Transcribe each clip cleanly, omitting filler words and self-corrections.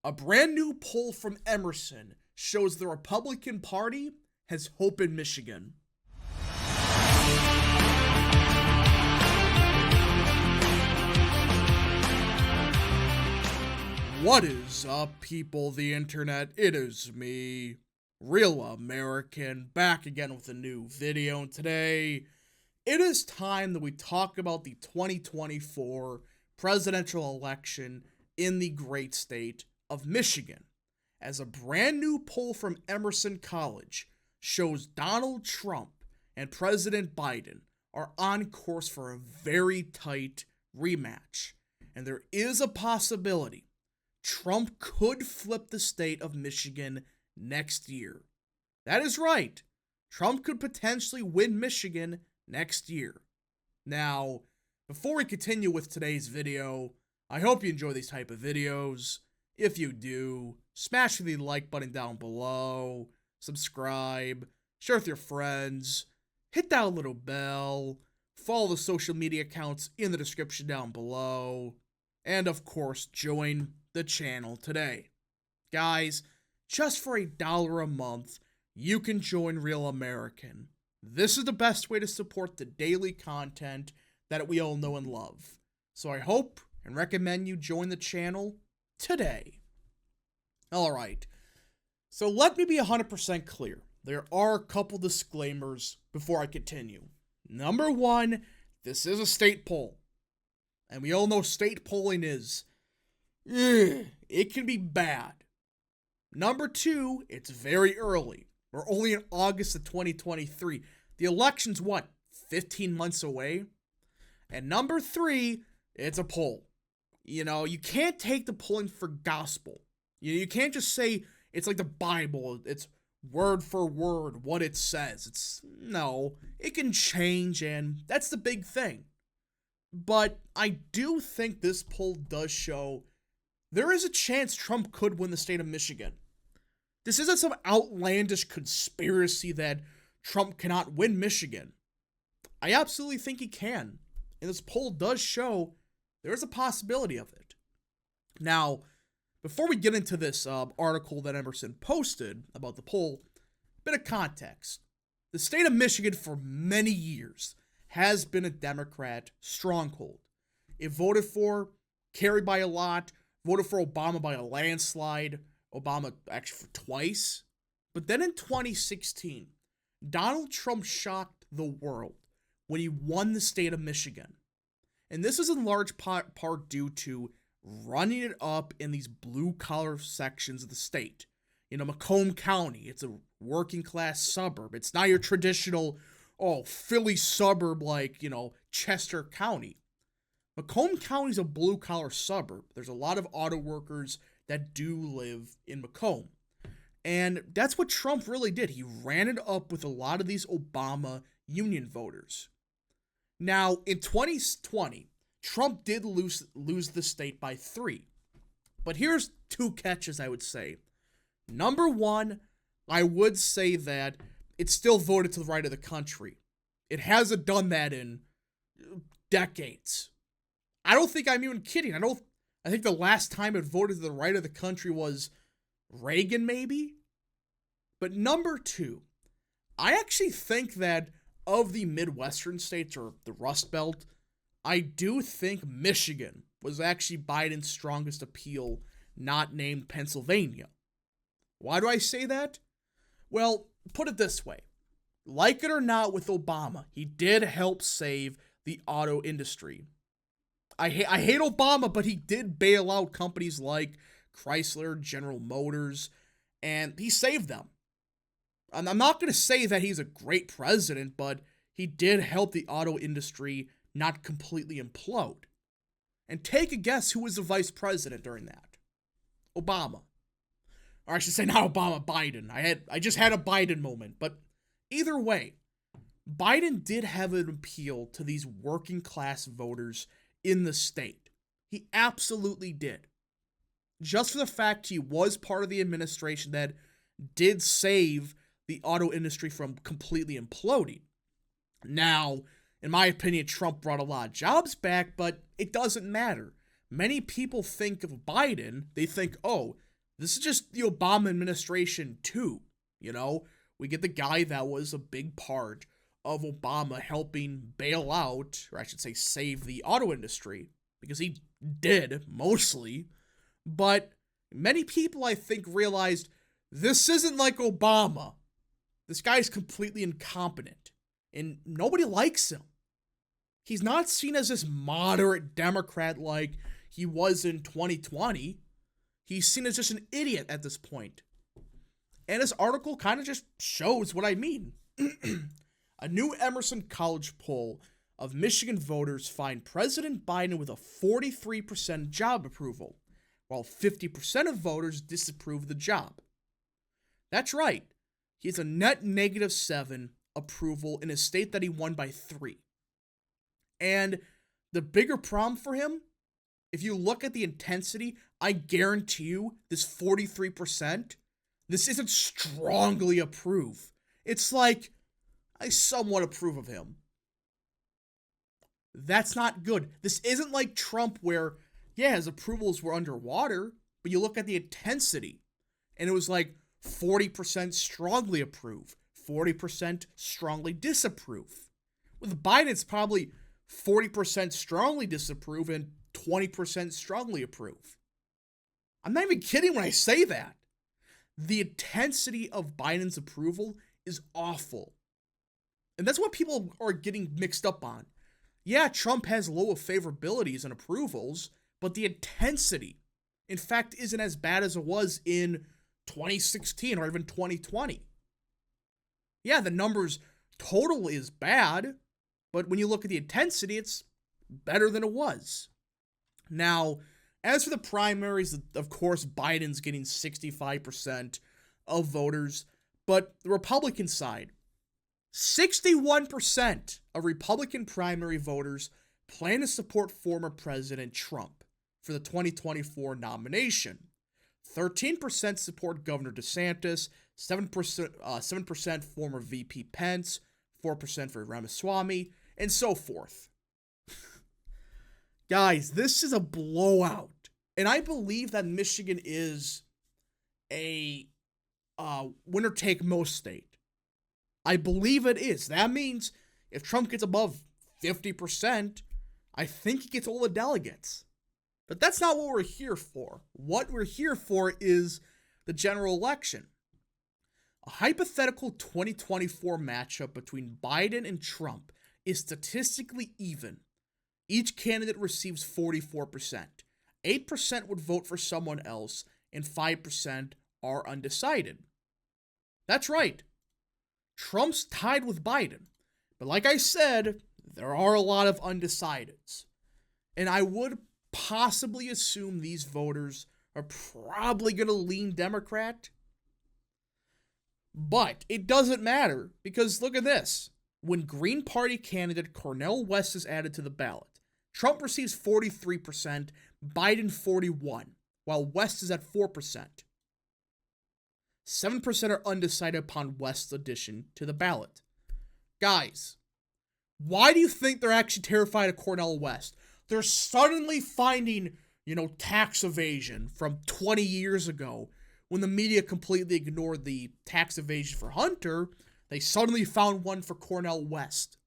A brand new poll from Emerson shows the Republican Party has hope in Michigan. What is up, people of the internet? It is me, Real American, back again with a new video. And today, it is time that we talk about the 2024 presidential election in the great state of Michigan, as a brand new poll from Emerson College shows Donald Trump and President Biden are on course for a very tight rematch. And there is a possibility Trump could flip the state of Michigan next year. That is right. Trump could potentially win Michigan next year. Now, before we continue with today's video, I hope you enjoy these type of videos. If you do, smash the like button down below, subscribe, share with your friends, hit that little bell, follow the social media accounts in the description down below, and of course, join the channel today. Guys, just for $1 a month, you can join Real American. This is the best way to support the daily content that we all know and love. So I hope and recommend you join the channel today. Alright, so let me be 100% clear. There are a couple disclaimers before I continue. Number one, this is a state poll. And we all know state polling is, it can be bad. Number two, it's very early. We're only in August of 2023. The election's what, 15 months away? And number three, it's a poll. You know, you can't take the polling for gospel. You can't just say it's like the Bible. It's word for word what it says. No, it can change, and that's the big thing. But I do think this poll does show there is a chance Trump could win the state of Michigan. This isn't some outlandish conspiracy that Trump cannot win Michigan. I absolutely think he can. And this poll does show there is a possibility of it. Now, before we get into this article that Emerson posted about the poll, a bit of context. The state of Michigan for many years has been a Democrat stronghold. It voted for Kerry by a lot, voted for Obama by a landslide, Obama actually for twice. But then in 2016, Donald Trump shocked the world when he won the state of Michigan. And this is in large part due to running it up in these blue-collar sections of the state. You know, Macomb County, it's a working-class suburb. It's not your traditional, Philly suburb like, Chester County. Macomb County is a blue-collar suburb. There's a lot of auto workers that do live in Macomb. And that's what Trump really did. He ran it up with a lot of these Obama union voters. Now, in 2020, Trump did lose the state by 3. But here's 2 catches, I would say. Number one, I would say that it still voted to the right of the country. It hasn't done that in decades. I don't think I'm even kidding. I think the last time it voted to the right of the country was Reagan, maybe? But number 2, I actually think that of the Midwestern states, or the Rust Belt, I do think Michigan was actually Biden's strongest appeal, not named Pennsylvania. Why do I say that? Well, put it this way. Like it or not with Obama, he did help save the auto industry. I hate Obama, but he did bail out companies like Chrysler, General Motors, and he saved them. I'm not going to say that he's a great president, but he did help the auto industry not completely implode. And take a guess who was the vice president during that. Obama. Or I should say not Obama, Biden. I just had a Biden moment. But either way, Biden did have an appeal to these working class voters in the state. He absolutely did. Just for the fact he was part of the administration that did save the auto industry from completely imploding. Now, in my opinion, Trump brought a lot of jobs back, but it doesn't matter. Many people think of Biden, they think, oh, This is just the Obama administration too, you know? We get the guy that was a big part of Obama helping bail out, or I should say save the auto industry, because he did, mostly. But many people, I think, realized this isn't like Obama. This guy's completely incompetent, and nobody likes him. He's not seen as this moderate Democrat like he was in 2020. He's seen as just an idiot at this point. And this article kind of just shows what I mean. A new Emerson College poll of Michigan voters find President Biden with a 43% job approval, while 50% of voters disapprove the job. That's right. He has a net -7 approval in a state that he won by 3. And the bigger problem for him, if you look at the intensity, I guarantee you this 43%, this isn't strongly approve. It's like, I somewhat approve of him. That's not good. This isn't like Trump where, yeah, his approvals were underwater, but you look at the intensity, and it was like 40% strongly approve, 40% strongly disapprove. With Biden, it's probably 40% strongly disapprove and 20% strongly approve. I'm not even kidding when I say that. The intensity of Biden's approval is awful. And that's what people are getting mixed up on. Yeah, Trump has low favorabilities and approvals, but the intensity, in fact, isn't as bad as it was in 2016 or even 2020. Yeah, the numbers total is bad, but when you look at the intensity, it's better than it was. Now, as for the primaries, of course, Biden's getting 65% of voters, but the Republican side, 61% of Republican primary voters plan to support former President Trump for the 2024 nomination. 13% support Governor DeSantis, 7% former VP Pence, 4% for Ramaswamy, and so forth. Guys, this is a blowout. And I believe that Michigan is a winner-take-most state. I believe it is. That means if Trump gets above 50%, I think he gets all the delegates. But that's not what we're here for. What we're here for is the general election. A hypothetical 2024 matchup between Biden and Trump is statistically even. Each candidate receives 44%. 8% would vote for someone else, and 5% are undecided. That's right. Trump's tied with Biden. But like I said, there are a lot of undecideds. And I would possibly assume these voters are probably going to lean Democrat. But it doesn't matter, because look at this. When Green Party candidate Cornel West is added to the ballot, Trump receives 43%, Biden 41%, while West is at 4%. 7% are undecided upon West's addition to the ballot. Guys, why do you think they're actually terrified of Cornel West? They're suddenly finding, tax evasion from 20 years ago when the media completely ignored the tax evasion for Hunter. They suddenly found one for Cornel West.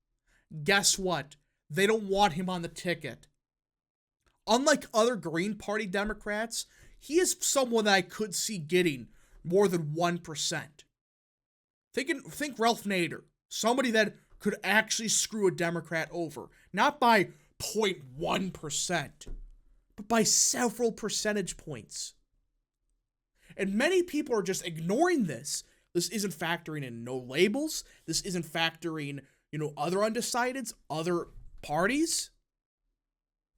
Guess what? They don't want him on the ticket. Unlike other Green Party Democrats, he is someone that I could see getting more than 1%. Think Ralph Nader, somebody that could actually screw a Democrat over, not by 0.1%, but by several percentage points. And many people are just ignoring this. This isn't factoring in no labels. This isn't factoring, other undecideds, other parties.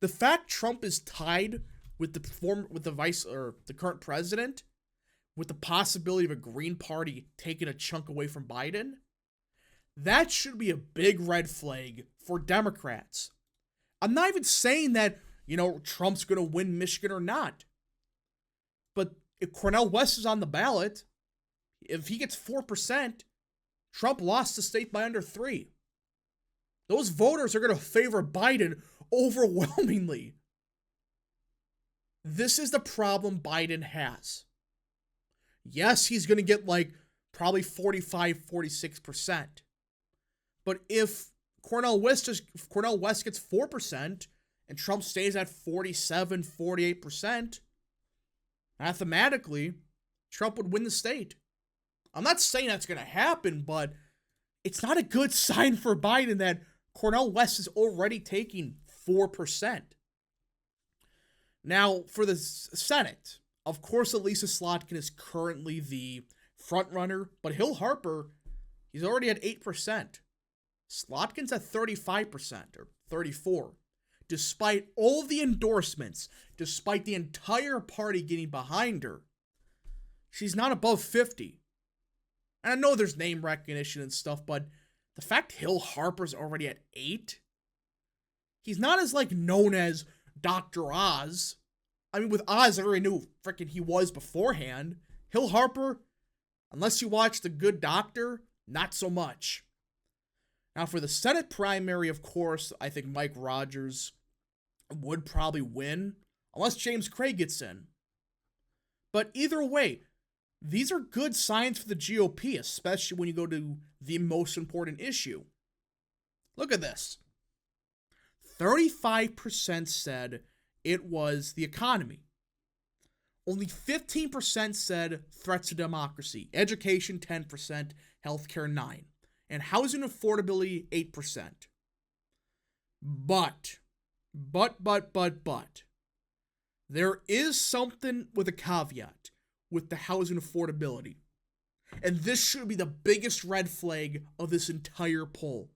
The fact Trump is tied with the current president, with the possibility of a Green Party taking a chunk away from Biden, that should be a big red flag for Democrats. I'm not even saying that, Trump's going to win Michigan or not. But if Cornel West is on the ballot, if he gets 4%, Trump lost the state by under 3%. Those voters are going to favor Biden overwhelmingly. This is the problem Biden has. Yes, he's going to get like probably 45, 46%. But if Cornel West gets 4% and Trump stays at 47, 48%, mathematically, Trump would win the state. I'm not saying that's going to happen, but it's not a good sign for Biden that Cornel West is already taking 4%. Now, for the Senate, of course, Elissa Slotkin is currently the frontrunner, but Hill Harper, he's already at 8%. Slotkin's at 35% or 34%. Despite all the endorsements, despite the entire party getting behind her, she's not above 50. And I know there's name recognition and stuff, but the fact Hill Harper's already at 8, he's not as like known as Dr. Oz. I mean, with Oz, I already knew freaking he was beforehand. Hill Harper, unless you watch The Good Doctor, not so much. Now, for the Senate primary, of course, I think Mike Rogers would probably win, unless James Craig gets in. But either way, these are good signs for the GOP, especially when you go to the most important issue. Look at this. 35% said it was the economy. Only 15% said threats to democracy. Education, 10%. Healthcare, 9%. And housing affordability, 8%. But, there is something with a caveat with the housing affordability. And this should be the biggest red flag of this entire poll.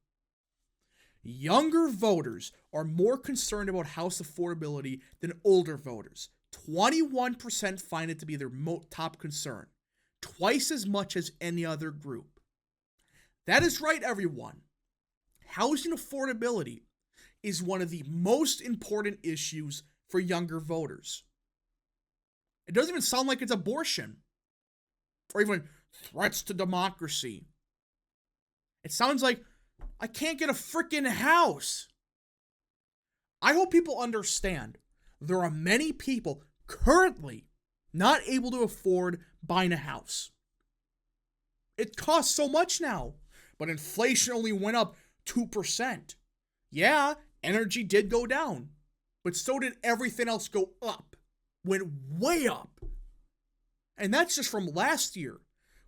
Younger voters are more concerned about house affordability than older voters. 21% find it to be their top concern, twice as much as any other group. That is right, everyone. Housing affordability is one of the most important issues for younger voters. It doesn't even sound like it's abortion or even threats to democracy. It sounds like I can't get a freaking house. I hope people understand there are many people currently not able to afford buying a house. It costs so much now, but inflation only went up 2%. Yeah, energy did go down, but so did everything else go up. Went way up. And that's just from last year.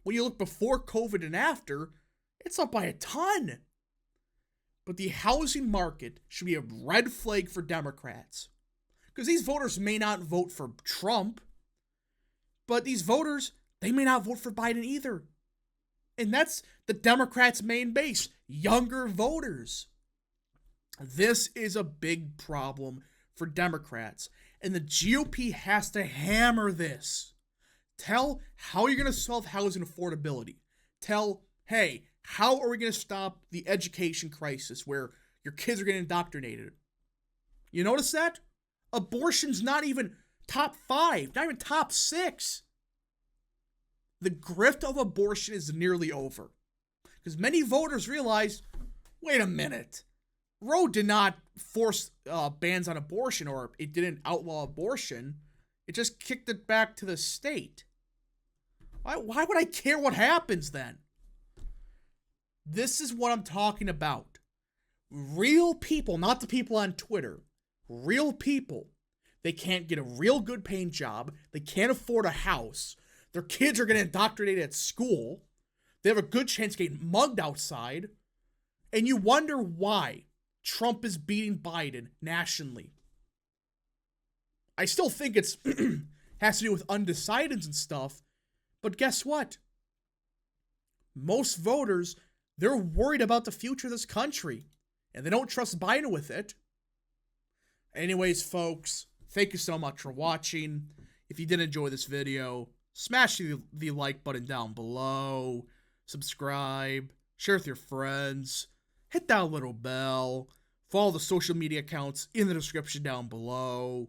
When you look before COVID and after, it's up by a ton. But the housing market should be a red flag for Democrats. Because these voters may not vote for Trump, but these voters, they may not vote for Biden either. And that's the Democrats' main base, younger voters. This is a big problem for Democrats. And the GOP has to hammer this. Tell how you're going to solve housing affordability. Tell, hey, how are we going to stop the education crisis where your kids are getting indoctrinated? You notice that? Abortion's not even top 5, not even top 6. The grift of abortion is nearly over. Because many voters realize, wait a minute, Roe did not force bans on abortion, or it didn't outlaw abortion. It just kicked it back to the state. Why would I care what happens then? This is what I'm talking about. Real people, not the people on Twitter. Real people. They can't get a real good paying job. They can't afford a house. Their kids are getting indoctrinated at school. They have a good chance of getting mugged outside. And you wonder why Trump is beating Biden nationally. I still think it's has to do with undecideds and stuff. But guess what? Most voters, they're worried about the future of this country. And they don't trust Biden with it. Anyways, folks, thank you so much for watching. If you did enjoy this video, smash the like button down below. Subscribe. Share with your friends. Hit that little bell. Follow the social media accounts in the description down below.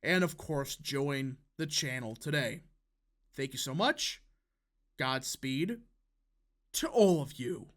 And of course, join the channel today. Thank you so much. Godspeed to all of you.